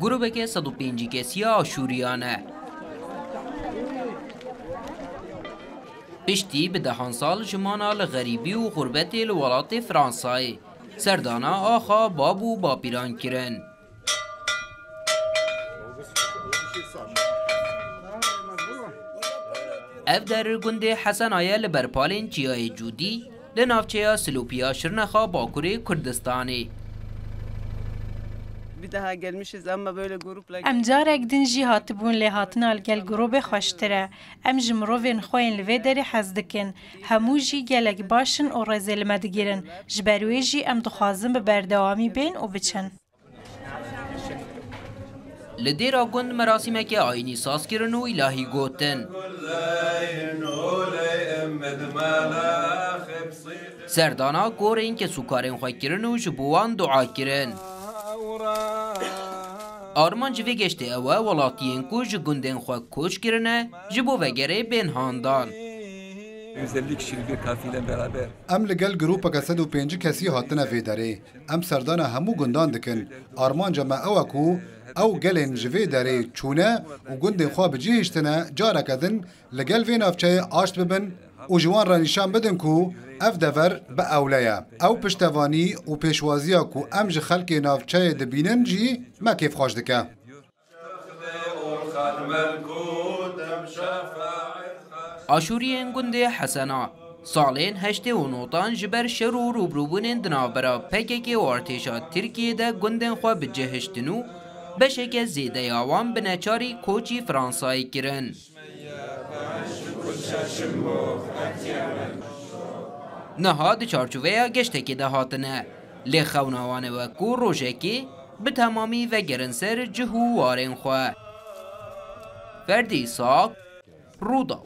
گروبک 105 کسی آشوریانه پشتی به دهان سال جمانا لغریبی و غربت الولات فرانسای سردانا آخا بابو با پیران کرن اف در گنده حسن آیا لبرپالین چیای جودی لنافچه سلوپیا شرنخا باکوری کردستانی ام جارek din jî hatibûn lêhatina li gel girovê xweştir e. Em ji mirovên xwe yên li vê derê hez dikin. Hemû jî gelek baş in û rêzê li me digirin. Ji ber wê jî em dixwazin bi berdewamî bên û biçin. Li dêra gund merasîmeke ayînî saz kirin û îlahî gotin. Serdana gorên kesûkarên xwe kirin û ji bo wan dua kirin. Arman ji vê geştê ew e welatiyên ku ji gundên xwe koç kirine ji bo vegerê bên handan. 150 kişilik bir kafiyle beraber. Em li gel grupeka 105 kesî hatine vê derê. Em serdana hemû gundan dikin. Armanca me ew e ku ew gelên ji vê derê çûne û gundên xwe bicihîştine careke din li gel vê navçeyê aşt bibin û ji wan re nîşan bidin ku ev dever bi ewle ye. Ew piştevanî û pêşwaziya ku em ji xelkê navçeyê dibînin jî me kêfxweş dike. Aşûriyên gundê Hesena salên heştê û notan ji ber şer û rûbrûbûnên di navbera PKK û artêşa Tirkiyeyê de gundên xwe bicihiştin û beşeke zêdeya wan bi neçarî koçî Fransayê kirin. Niha di çarçoveya geştekê de hatine. Lê xewna wan e wekû rojekê bi temamî vegerin ser cih û warên xwe. Ferdî Îsak, Rûdaw.